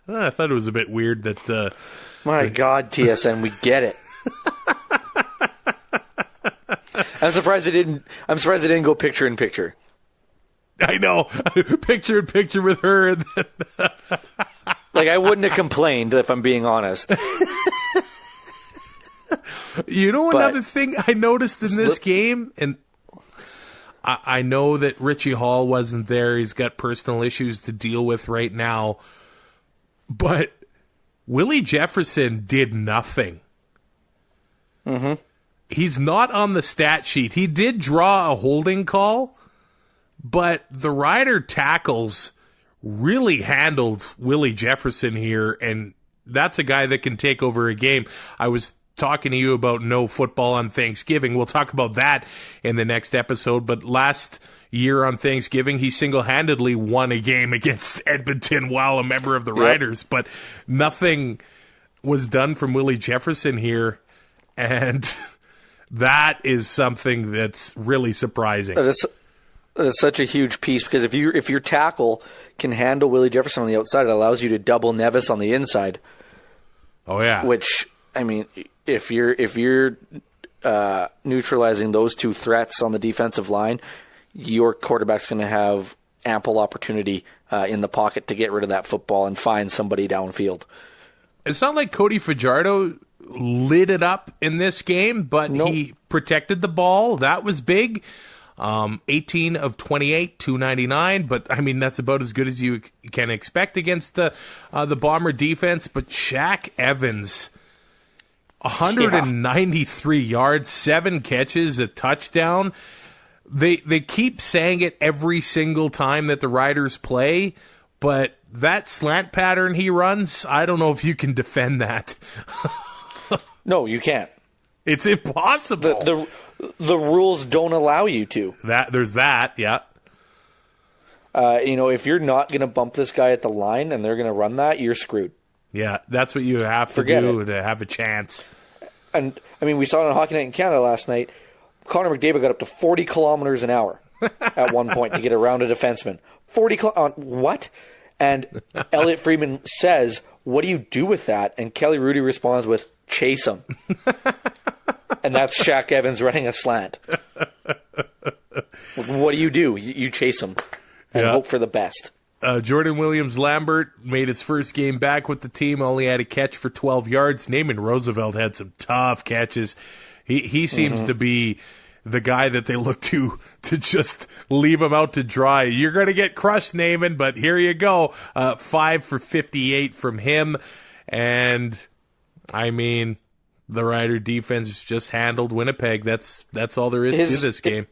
I thought it was a bit weird that... My God, TSN, we get it. I'm surprised they didn't go picture in picture. I know. Picture in picture with her. And then like, I wouldn't have complained, if I'm being honest. You know, another thing I noticed in this game, and I know that Richie Hall wasn't there. He's got personal issues to deal with right now. But Willie Jefferson did nothing. Mm-hmm. He's not on the stat sheet. He did draw a holding call, but the Rider tackles really handled Willie Jefferson here, and that's a guy that can take over a game. I was talking to you about no football on Thanksgiving. We'll talk about that in the next episode, but last year on Thanksgiving, he single-handedly won a game against Edmonton while a member of the Riders, but nothing was done from Willie Jefferson here, and that is something that's really surprising. That is such a huge piece, because if your tackle can handle Willie Jefferson on the outside, it allows you to double Nevis on the inside. Oh yeah. Which, I mean, if you're neutralizing those two threats on the defensive line, your quarterback's going to have ample opportunity in the pocket to get rid of that football and find somebody downfield. It's not like Cody Fajardo lit it up in this game, but he protected the ball. That was big. 18 of 28, 299, but I mean, that's about as good as you can expect against the Bomber defense. But Shaq Evans, 193 yards, 7 catches, a touchdown. They keep saying it every single time that the Riders play, but that slant pattern he runs, I don't know if you can defend that. No, you can't. It's impossible. The rules don't allow you to. There's that, yeah. If you're not going to bump this guy at the line and they're going to run that, you're screwed. Yeah, that's what you have to do to have a chance. And, I mean, we saw it on Hockey Night in Canada last night. Connor McDavid got up to 40 kilometers an hour at one point to get around a defenseman. What? And Elliot Friedman says, "What do you do with that?" And Kelly Rudy responds with, "Chase him." And that's Shaq Evans running a slant. What do? You chase him and hope for the best. Jordan Williams-Lambert made his first game back with the team, only had a catch for 12 yards. Naaman Roosevelt had some tough catches. He seems to be the guy that they look to just leave him out to dry. You're going to get crushed, Naaman, but here you go. 5 for 58 from him. And, I mean, the Rider defense just handled Winnipeg. That's all there is to this game.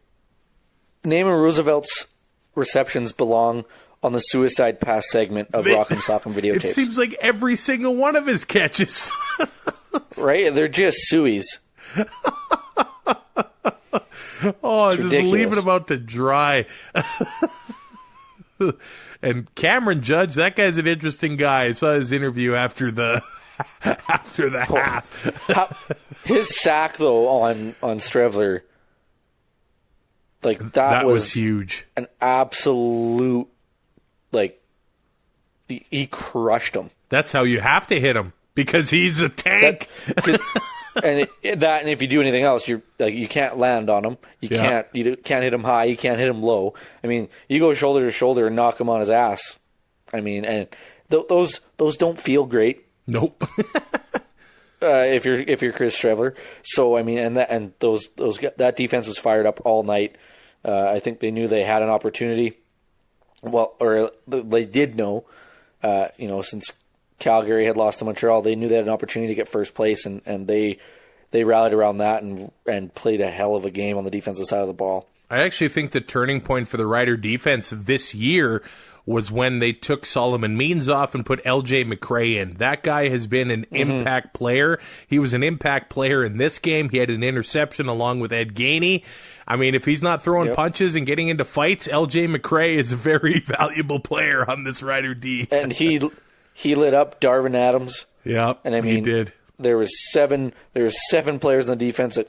Naaman Roosevelt's receptions belong on the suicide pass segment of Rock'em Sock'em videotapes. It seems like every single one of his catches. Right? They're just suies. Just leaving him out to dry. And Cameron Judge, that guy's an interesting guy. I saw his interview after the half. His sack though on Strevler, like that was huge. An absolute, like, he crushed him. That's how you have to hit him, because he's a tank. And if you do anything else, you can't land on him. You can't hit him high. You can't hit him low. I mean, you go shoulder to shoulder and knock him on his ass. I mean, and those don't feel great. Nope. if you're Chris Streveler. So I mean, and that defense was fired up all night. I think they knew they had an opportunity. Well, or they did know. Since Calgary had lost to Montreal, they knew they had an opportunity to get first place, and they rallied around that and played a hell of a game on the defensive side of the ball. I actually think the turning point for the Rider defense this year was when they took Solomon Means off and put LJ McRae in. That guy has been an impact player. He was an impact player in this game. He had an interception along with Ed Gainey. I mean, if he's not throwing punches and getting into fights, LJ McRae is a very valuable player on this Rider D. And he lit up Darvin Adams. Yeah, and I mean, he did. There was seven players on the defense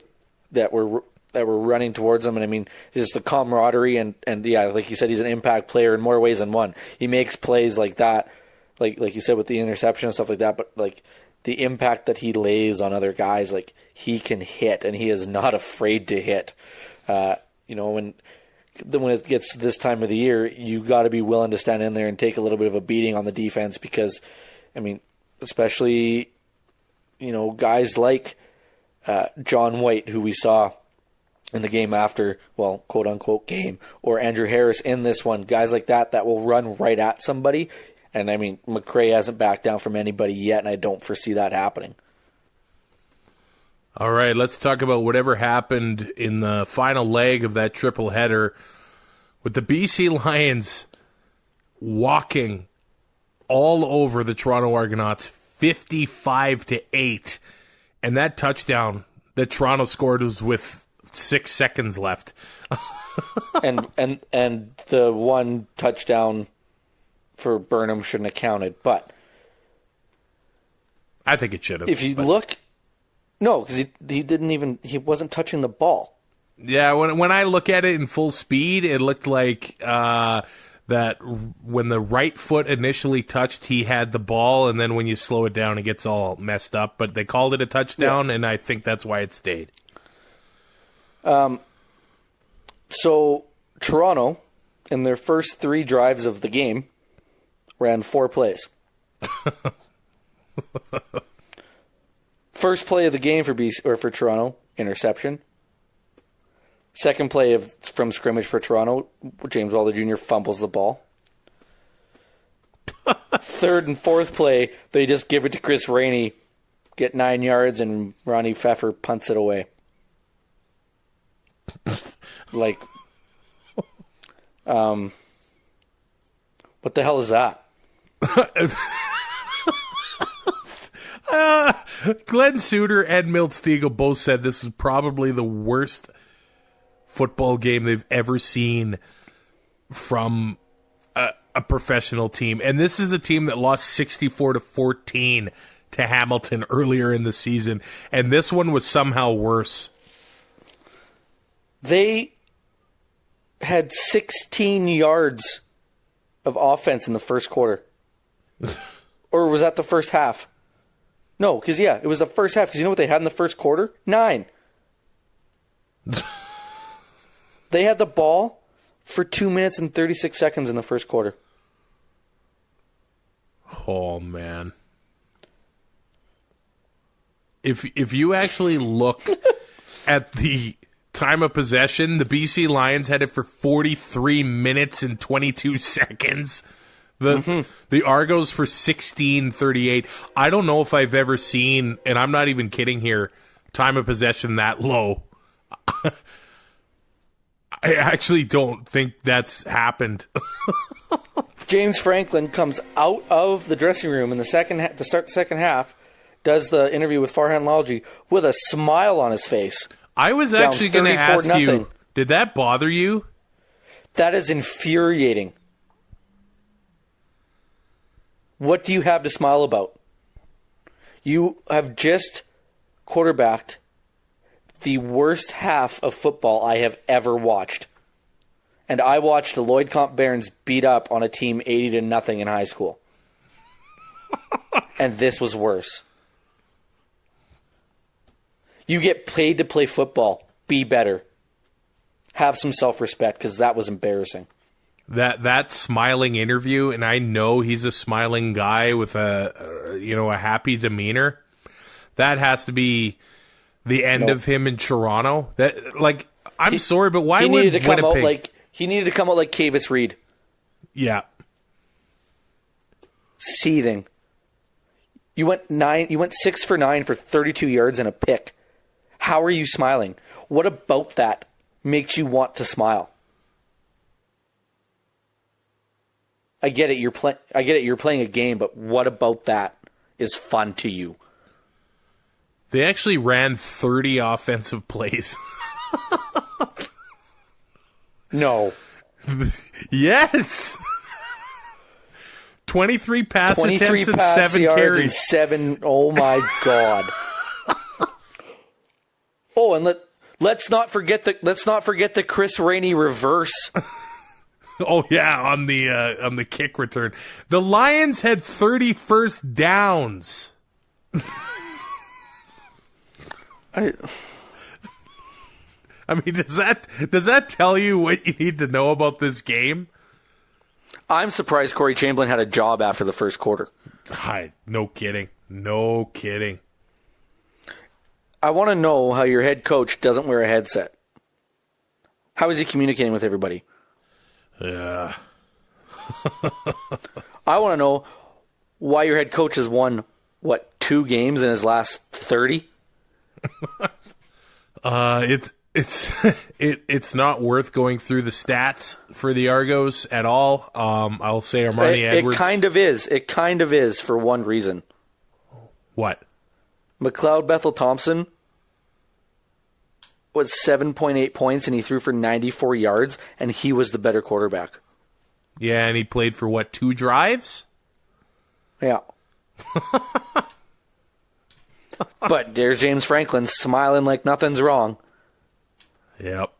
that were running towards him, and I mean, just the camaraderie and yeah, like you said, he's an impact player in more ways than one. He makes plays like that, like you said with the interception and stuff like that. But like the impact that he lays on other guys, like he can hit, and he is not afraid to hit. When it gets to this time of the year, you got to be willing to stand in there and take a little bit of a beating on the defense because, I mean, especially guys like John White, who we saw in the game after, well, quote-unquote game, or Andrew Harris in this one, guys like that will run right at somebody. And, I mean, McRae hasn't backed down from anybody yet, and I don't foresee that happening. All right, let's talk about whatever happened in the final leg of that triple header with the BC Lions walking all over the Toronto Argonauts 55-8. And that touchdown that Toronto scored was with 6 seconds left. and the one touchdown for Burnham shouldn't have counted, but I think it should have. If you look, no, because he wasn't touching the ball. Yeah, when I look at it in full speed, it looked like that when the right foot initially touched, he had the ball, and then when you slow it down, it gets all messed up. But they called it a touchdown, and I think that's why it stayed. So Toronto, in their first 3 drives of the game, ran 4 plays. First play of the game for Toronto, interception. Second play from scrimmage for Toronto, James Wilder Jr. fumbles the ball. Third and fourth play, they just give it to Chris Rainey, get 9 yards, and Ronnie Pfeffer punts it away. Like, what the hell is that? Glenn Suter and Milt Stiegel both said this is probably the worst football game they've ever seen from a professional team. And this is a team that lost 64-14 to Hamilton earlier in the season. And this one was somehow worse. They had 16 yards of offense in the first quarter. Or was that the first half? No, because, it was the first half. Because you know what they had in the first quarter? 9. They had the ball for 2 minutes and 36 seconds in the first quarter. Oh, man. If you actually look at the time of possession, the BC Lions had it for 43 minutes and 22 seconds. The Argos for 16:38. I don't know if I've ever seen, and I'm not even kidding here, time of possession that low. I actually don't think that's happened. James Franklin comes out of the dressing room in the to start the second half, does the interview with Farhan Lalji with a smile on his face. I was actually going to ask you, did that bother you? That is infuriating. What do you have to smile about? You have just quarterbacked the worst half of football I have ever watched. And I watched the Lloyd Comp Barons beat up on a team 80-0 in high school. And this was worse. You get paid to play football. Be better. Have some self-respect, because that was embarrassing. That smiling interview, and I know he's a smiling guy with a happy demeanor. That has to be the end of him in Toronto. I'm sorry, but why would Winnipeg? He needed to come out like Kavis Reed. Yeah. Seething. You went 6 for 9 for 32 yards and a pick. How are you smiling? What about that makes you want to smile? I get it. You're playing a game, but what about that is fun to you? They actually ran 30 offensive plays. No. Yes. 23 pass attempts and 7 carries. And 7. Oh my God. Oh, and let's not forget the Chris Rainey reverse. Oh yeah, on the kick return. The Lions had 30 first downs. I mean, does that tell you what you need to know about this game? I'm surprised Corey Chamberlain had a job after the first quarter. No kidding. No kidding. I want to know how your head coach doesn't wear a headset. How is he communicating with everybody? Yeah. I want to know why your head coach has won, 2 games in his last 30? It's not worth going through the stats for the Argos at all. I'll say Armani Edwards. It kind of is for one reason. What? McLeod Bethel Thompson was 7.8 points and he threw for 94 yards and he was the better quarterback. Yeah, and he played for 2 drives? Yeah. But there's James Franklin smiling like nothing's wrong. Yep.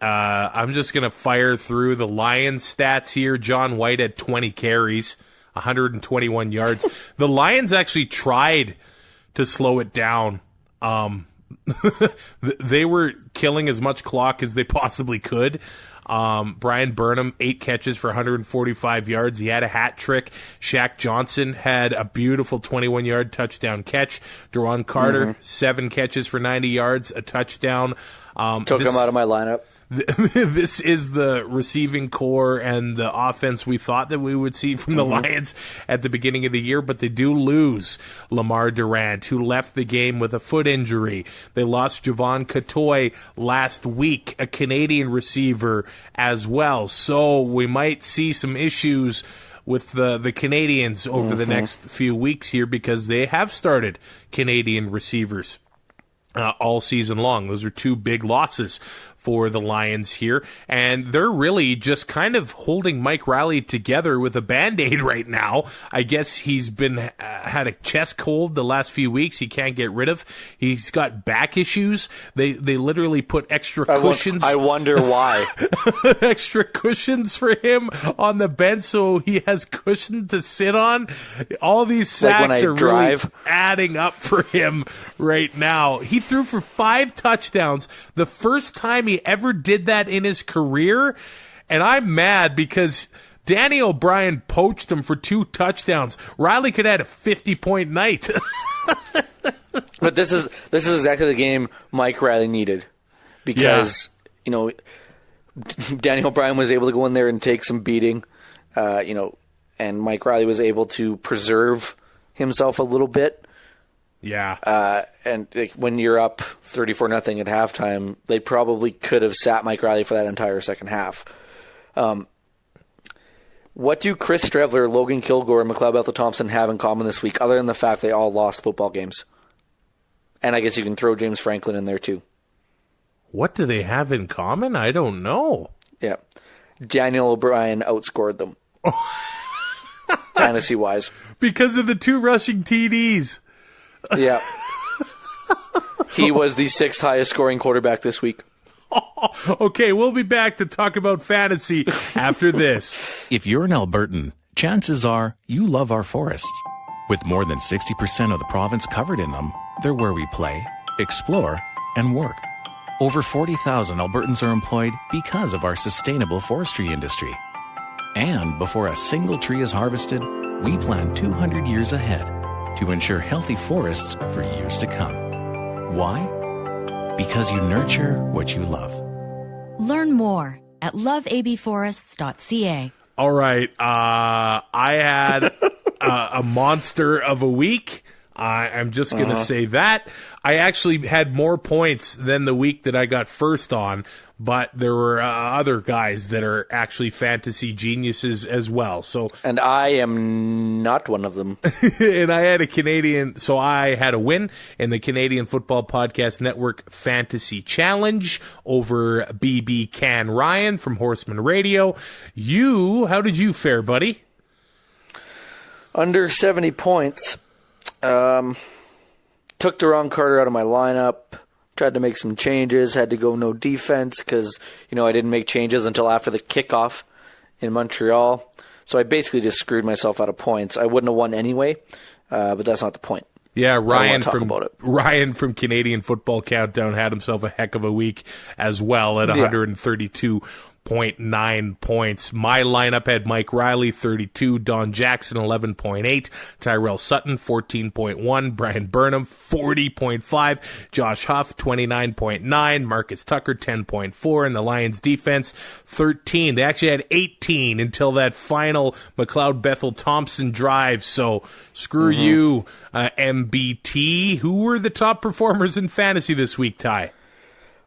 I'm just going to fire through the Lions stats here. John White had 20 carries, 121 yards. The Lions actually tried to slow it down. They were killing as much clock as they possibly could. Brian Burnham, 8 catches for 145 yards. He had a hat trick. Shaq Johnson had a beautiful 21-yard touchdown catch. Deron Carter, 7 catches for 90 yards, a touchdown. Took him out of my lineup. This is the receiving core and the offense we thought that we would see from the Lions at the beginning of the year, but they do lose Lamar Durant, who left the game with a foot injury. They lost Javon Catoy last week, a Canadian receiver as well. So we might see some issues with the Canadians over the next few weeks here because they have started Canadian receivers all season long. Those are 2 big losses for the Lions here, and they're really just kind of holding Mike Riley together with a Band-Aid right now. I guess he's been had a chest cold the last few weeks he can't get rid of. He's got back issues. They literally put extra cushions. I wonder why. Extra cushions for him on the bench so he has cushion to sit on. All these sacks are really adding up for him right now. He threw for 5 touchdowns, the first time he ever did that in his career, and I'm mad because Danny O'Brien poached him for 2 touchdowns. Riley could have had a 50-point night. But this is exactly the game Mike Riley needed because Danny O'Brien was able to go in there and take some beating, and Mike Riley was able to preserve himself a little bit. Yeah. And when you're up 34-0 at halftime, they probably could have sat Mike Riley for that entire second half. What do Chris Streveler, Logan Kilgore, and McLeod Bethel Thompson have in common this week, other than the fact they all lost football games? And I guess you can throw James Franklin in there too. What do they have in common? I don't know. Yeah. Daniel O'Brien outscored them. Fantasy-wise. Because of the 2 rushing TDs. Yeah. He was the 6th highest scoring quarterback this week. Okay, we'll be back to talk about fantasy after this. If you're an Albertan, chances are you love our forests. With more than 60% of the province covered in them, they're where we play, explore, and work. Over 40,000 Albertans are employed because of our sustainable forestry industry. And before a single tree is harvested, we plan 200 years ahead to ensure healthy forests for years to come. Why? Because you nurture what you love. Learn more at loveabforests.ca. All right. I had a monster of a week. I'm just going to say that. I actually had more points than the week that I got first on, but there were other guys that are actually fantasy geniuses as well. And I am not one of them. And I had I had a win in the Canadian Football Podcast Network Fantasy Challenge over BB Can Ryan from Horseman Radio. How did you fare, buddy? Under 70 points. Took Duron Carter out of my lineup, tried to make some changes, had to go no defense because, I didn't make changes until after the kickoff in Montreal. So I basically just screwed myself out of points. I wouldn't have won anyway, but that's not the point. Yeah, Ryan from Canadian Football Countdown had himself a heck of a week as well at 132.9 points. My lineup had Mike Riley, 32, Don Jackson, 11.8, Tyrell Sutton, 14.1, Brian Burnham, 40.5, Josh Huff, 29.9, Marcus Tucker, 10.4, and the Lions defense, 13. They actually had 18 until that final McLeod-Bethel-Thompson drive, so screw you, MBT. Who were the top performers in fantasy this week, Ty?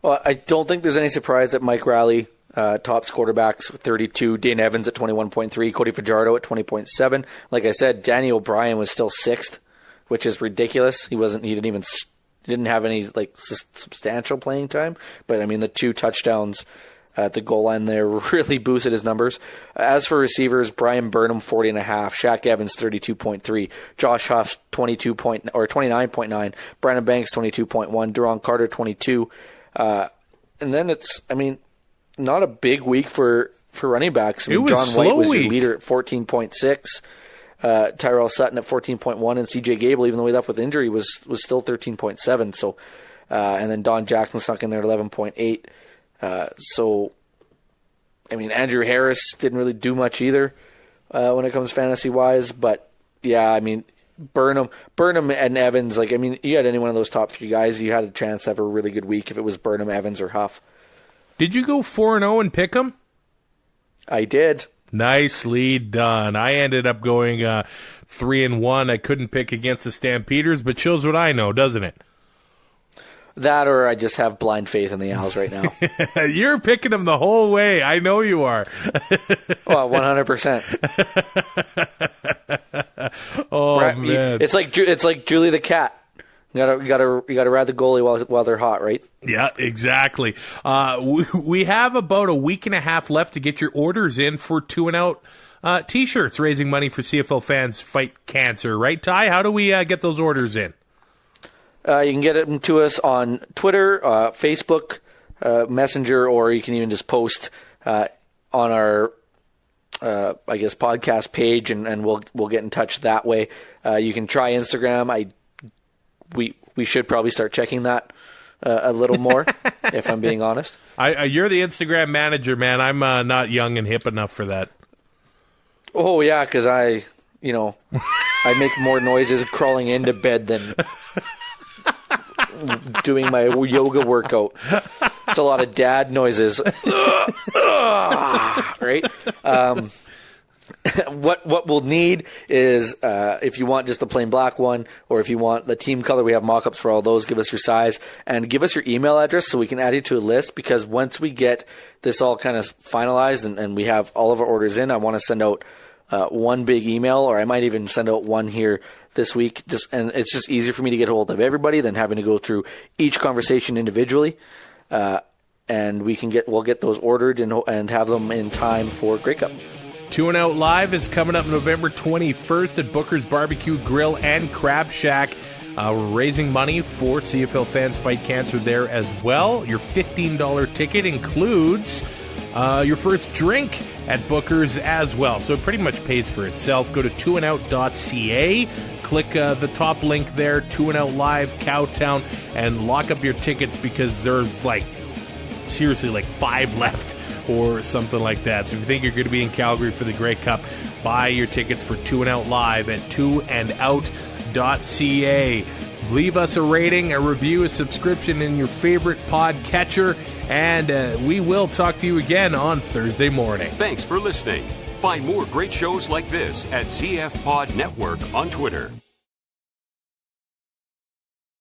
Well, I don't think there's any surprise that Mike Riley tops quarterbacks with 32, Dane Evans at 21.3, Cody Fajardo at 20.7. Like I said, Danny O'Brien was still 6th, which is ridiculous. He didn't have any substantial playing time, but I mean the 2 touchdowns at the goal line there really boosted his numbers. As for receivers, Brian Burnham 40.5, Shaq Evans 32.3, Josh Huff 29.9, Brandon Banks 22.1, Duron Carter 22, and then not a big week for running backs. John White was week. Your leader at 14.6. Tyrell Sutton at 14.1, and CJ Gable, even though he left with injury, was still 13.7. So, and then Don Jackson snuck in there at 11.8. Andrew Harris didn't really do much either when it comes fantasy wise. But yeah, Burnham and Evans. You had any one of those top 3 guys, you had a chance to have a really good week if it was Burnham, Evans, or Huff. Did you go 4-0 and pick them? I did. Nicely done. I ended up going 3-1. I couldn't pick against the Stampeders, but shows what I know, doesn't it? That or I just have blind faith in the Owls right now. You're picking them the whole way. I know you are. Well, 100%. Oh, man. It's like Julie the cat. You gotta ride the goalie while they're hot, right? Yeah, exactly. We have about a week and a half left to get your orders in for 2 and Out T-shirts, raising money for CFL fans fight cancer. Right, Ty? How do we get those orders in? You can get them to us on Twitter, Facebook, Messenger, or you can even just post on our podcast page, and we'll get in touch that way. You can try Instagram. We should probably start checking that a little more, if I'm being honest. You're the Instagram manager, man. I'm not young and hip enough for that. Oh yeah, because I make more noises crawling into bed than doing my yoga workout. It's a lot of dad noises. Right? What we'll need is if you want just the plain black one, or if you want the team color, we have mock-ups for all those. Give us your size and give us your email address so we can add you to a list, because once we get this all kind of finalized and we have all of our orders in, I want to send out one big email, or I might even send out one here this week. And it's just easier for me to get a hold of everybody than having to go through each conversation individually. And we'll get those ordered and have them in time for Grey Cup. 2 and Out Live is coming up November 21st at Booker's Barbecue Grill and Crab Shack. We're raising money for CFL Fans Fight Cancer there as well. Your $15 ticket includes your first drink at Booker's as well. So it pretty much pays for itself. Go to 2andout.ca. Click the top link there, 2 and Out Live, Cowtown, and lock up your tickets, because there's seriously 5 left or something like that. So if you think you're going to be in Calgary for the Grey Cup, buy your tickets for 2 and Out Live at 2andout.ca. cfpodnetwork.ca. Leave us a rating, a review, a subscription in your favorite podcatcher, and we will talk to you again on Thursday morning. Thanks for listening. Find more great shows like this at CF Pod Network on Twitter.